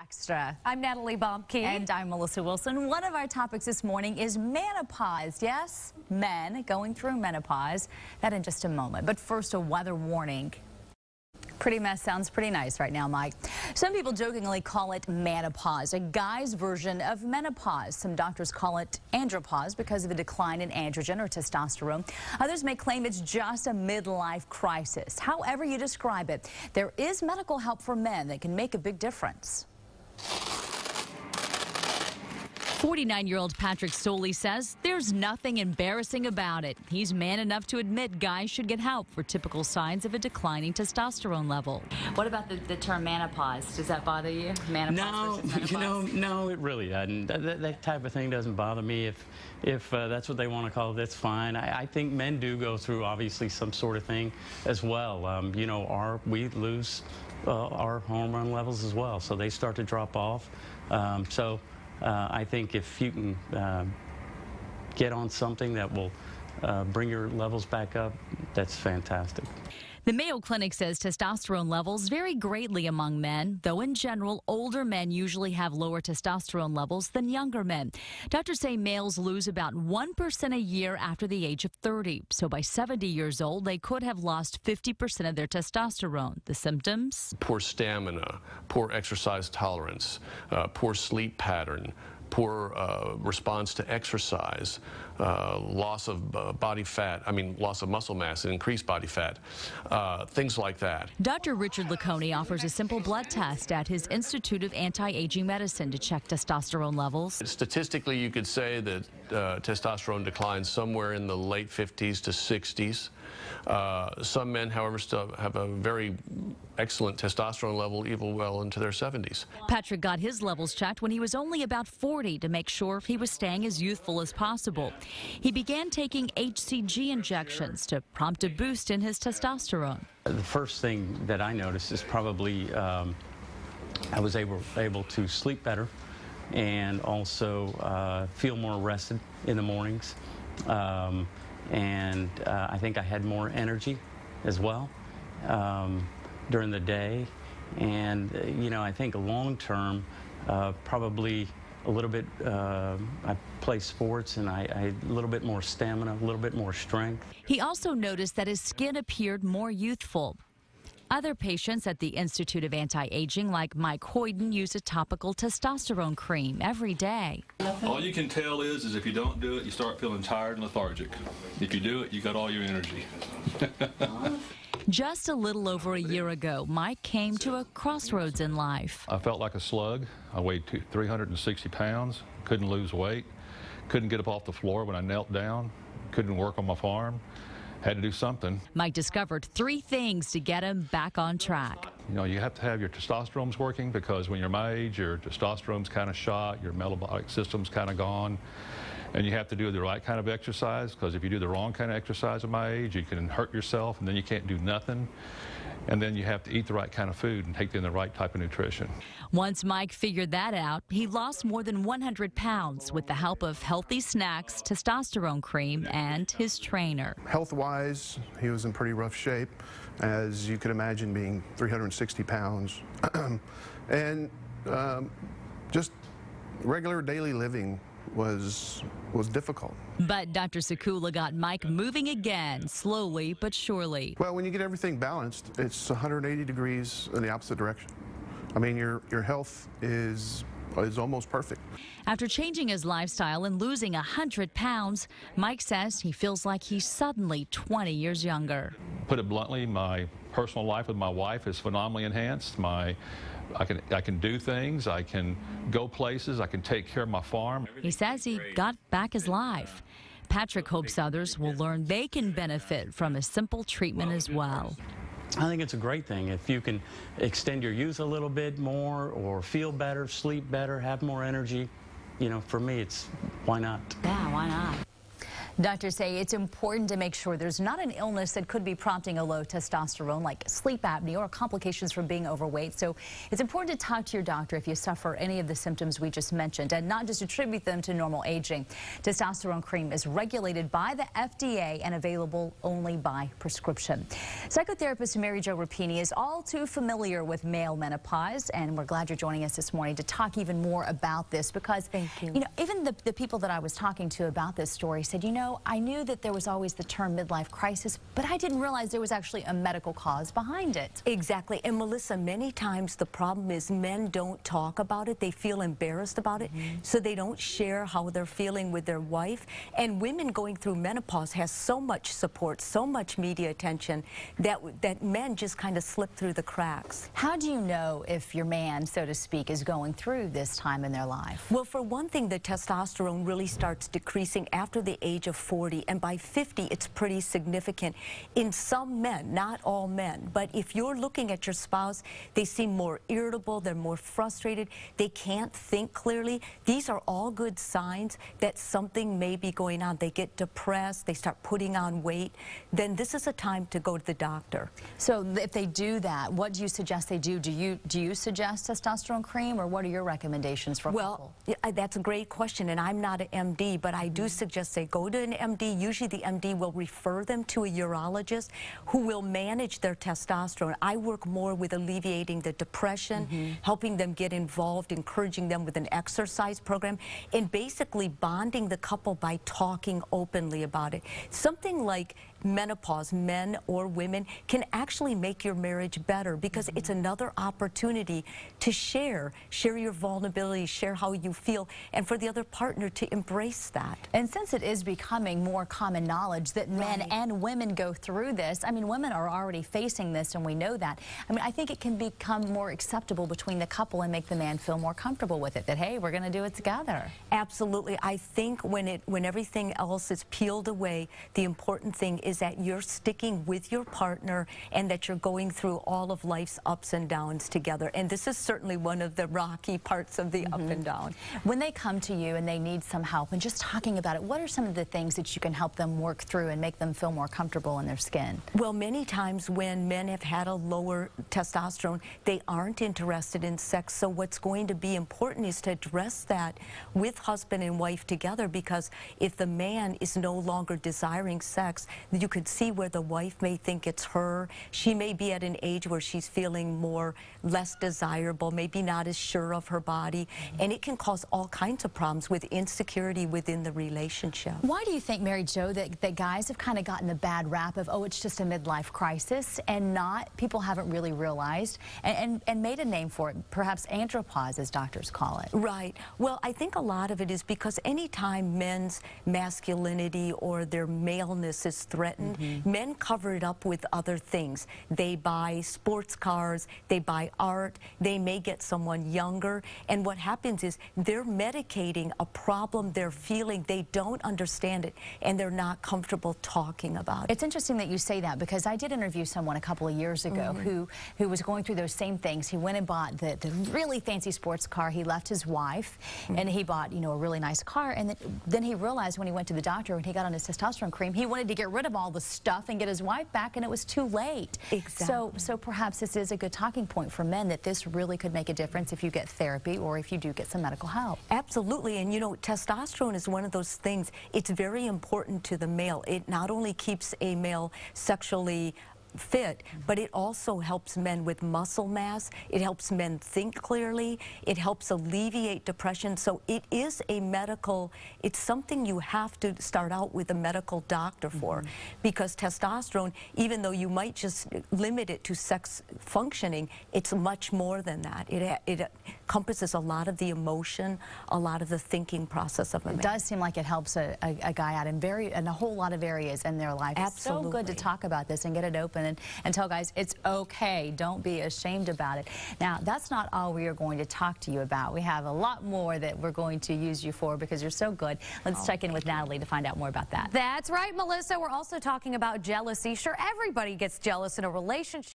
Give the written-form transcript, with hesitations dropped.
Extra. I'm Natalie Baumke. And I'm Melissa Wilson. One of our topics this morning is menopause. Yes, men going through menopause. That in just a moment. But first, a weather warning. Pretty mess sounds pretty nice right now, Mike. Some people jokingly call it menopause, a guy's version of menopause. Some doctors call it andropause because of a decline in androgen or testosterone. Others may claim it's just a midlife crisis. However you describe it, there is medical help for men that can make a big difference. 49-year-old Patrick Stoley says there's nothing embarrassing about it. He's man enough to admit guys should get help for typical signs of a declining testosterone level. What about the term menopause? Does that bother you? Menopause versus menopause? No, it really doesn't. That type of thing doesn't bother me. If that's what they want to call it, that's fine. I think men do go through obviously some sort of thing as well. We lose our hormone levels as well, so they start to drop off. I think if you can get on something that will bring your levels back up, that's fantastic. The Mayo Clinic says testosterone levels vary greatly among men, though in general, older men usually have lower testosterone levels than younger men. Doctors say males lose about 1% a year after the age of 30. So by 70 years old, they could have lost 50% of their testosterone. The symptoms? Poor stamina, poor exercise tolerance, poor sleep pattern, poor response to exercise, loss of body fat, loss of muscle mass and increased body fat, things like that. Dr. Richard Lacconi offers a simple blood test at his Institute of Anti-Aging Medicine to check testosterone levels. Statistically, you could say that testosterone declines somewhere in the late 50s to 60s. Some men, however, still have a very excellent testosterone level even well into their 70s. Patrick got his levels checked when he was only about 40 to make sure he was staying as youthful as possible. He began taking HCG injections to prompt a boost in his testosterone. The first thing that I noticed is probably I was able to sleep better and also feel more rested in the mornings. I think I had more energy as well during the day. And, I think long term, probably a little bit, I play sports and I had a little bit more stamina, a little bit more strength. He also noticed that his skin appeared more youthful. Other patients at the Institute of Anti-Aging, like Mike Hoyden, use a topical testosterone cream every day. All you can tell is if you don't do it, you start feeling tired and lethargic. If you do it, you got all your energy. Just a little over a year ago, Mike came to a crossroads in life. I felt like a slug. I weighed 360 pounds, couldn't lose weight, couldn't get up off the floor when I knelt down, couldn't work on my farm. Had to do something. Mike discovered 3 things to get him back on track. You have to have your testosterone's working, because when you're my age, your testosterone's kind of shot, your metabolic system's kind of gone. And you have to do the right kind of exercise, because if you do the wrong kind of exercise at my age, you can hurt yourself and then you can't do nothing. And then you have to eat the right kind of food and take in the right type of nutrition. Once Mike figured that out, he lost more than 100 pounds with the help of healthy snacks, testosterone cream, and his trainer. Health-wise, he was in pretty rough shape, as you could imagine, being 360 pounds. And just regular daily living was difficult. But Dr. Sakula got Mike moving again, slowly but surely. Well, when you get everything balanced, it's 180 degrees in the opposite direction. Your health is almost perfect. After changing his lifestyle and losing 100 pounds, Mike says he feels like he's suddenly 20 years younger. Put it bluntly, my personal life with my wife is phenomenally enhanced. I can do things, I can go places, I can take care of my farm. He says he got back his life. Patrick hopes others will learn they can benefit from a simple treatment as well. I think it's a great thing. If you can extend your youth a little bit more, or feel better, sleep better, have more energy, for me, it's why not? Yeah, why not? Doctors say it's important to make sure there's not an illness that could be prompting a low testosterone, like sleep apnea or complications from being overweight. So it's important to talk to your doctor if you suffer any of the symptoms we just mentioned and not just attribute them to normal aging. Testosterone cream is regulated by the FDA and available only by prescription. Psychotherapist Mary Jo Rapini is all too familiar with male menopause, and we're glad you're joining us this morning to talk even more about this because, you know, even the people that I was talking to about this story said, you know, I knew that there was always the term midlife crisis, but I didn't realize there was actually a medical cause behind it. Exactly. And Melissa, many times the problem is men don't talk about it. They feel embarrassed about it, so they don't share how they're feeling with their wife. And women going through menopause has so much support, so much media attention that men just kind of slip through the cracks. How do you know if your man, so to speak, is going through this time in their life? Well, for one thing, the testosterone really starts decreasing after the age of 40, and by 50 it's pretty significant in some men, not all men. But if you're looking at your spouse, they seem more irritable, they're more frustrated, they can't think clearly. These are all good signs that something may be going on. They get depressed, they start putting on weight, then this is a time to go to the doctor. So if they do that, what do you suggest they do? Do you suggest testosterone cream, or what are your recommendations for a couple? Well, that's a great question, and I'm not an MD, but I do suggest they go to an MD. Usually the MD will refer them to a urologist who will manage their testosterone. I work more with alleviating the depression, helping them get involved, encouraging them with an exercise program, and basically bonding the couple by talking openly about it. Something like menopause, men or women, can actually make your marriage better because it's another opportunity to share your vulnerability, share how you feel, and for the other partner to embrace that. And since it is becoming more common knowledge that men and women go through this, I mean, women are already facing this and we know that. I mean, I think it can become more acceptable between the couple and make the man feel more comfortable with it, that, hey, we're going to do it together. Absolutely. I think when everything else is peeled away, the important thing is that you're sticking with your partner and that you're going through all of life's ups and downs together. And this is certainly one of the rocky parts of the up and down. When they come to you and they need some help and just talking about it, what are some of the things that you can help them work through and make them feel more comfortable in their skin? Well, many times when men have had a lower testosterone, they aren't interested in sex. So what's going to be important is to address that with husband and wife together, because if the man is no longer desiring sex, you could see where the wife may think it's her. She may be at an age where she's feeling less desirable, maybe not as sure of her body, and it can cause all kinds of problems with insecurity within the relationship. Why do you think, Mary Jo, that guys have kind of gotten the bad rap of, oh, it's just a midlife crisis, and people haven't really realized and made a name for it, perhaps andropause, as doctors call it? Right. Well, I think a lot of it is because anytime men's masculinity or their maleness is threatened, men cover it up with other things. They buy sports cars, they buy art, they may get someone younger, and what happens is they're medicating a problem they're feeling. They don't understand it, and they're not comfortable talking about it. It's interesting that you say that, because I did interview someone a couple of years ago who was going through those same things. He went and bought the really fancy sports car. He left his wife, and he bought, you know, a really nice car, and then he realized when he went to the doctor and he got on his testosterone cream, he wanted to get rid of all the stuff and get his wife back, and it was too late. Exactly. So perhaps this is a good talking point for men, that this really could make a difference if you get therapy or if you do get some medical help. Absolutely. And you know, testosterone is one of those things, it's very important to the male. It not only keeps a male sexually fit, but it also helps men with muscle mass. It helps men think clearly. It helps alleviate depression. So it is a medical, it's something you have to start out with a medical doctor for, because testosterone, even though you might just limit it to sex functioning, it's much more than that. It encompasses a lot of the emotion, a lot of the thinking process of a man. It does seem like it helps a guy out in a whole lot of areas in their life. Absolutely. It's so good to talk about this and get it open and tell guys it's okay. Don't be ashamed about it. Now, that's not all we are going to talk to you about. We have a lot more that we're going to use you for because you're so good. Let's check in with Natalie to find out more about that. That's right, Melissa. We're also talking about jealousy. Sure, everybody gets jealous in a relationship.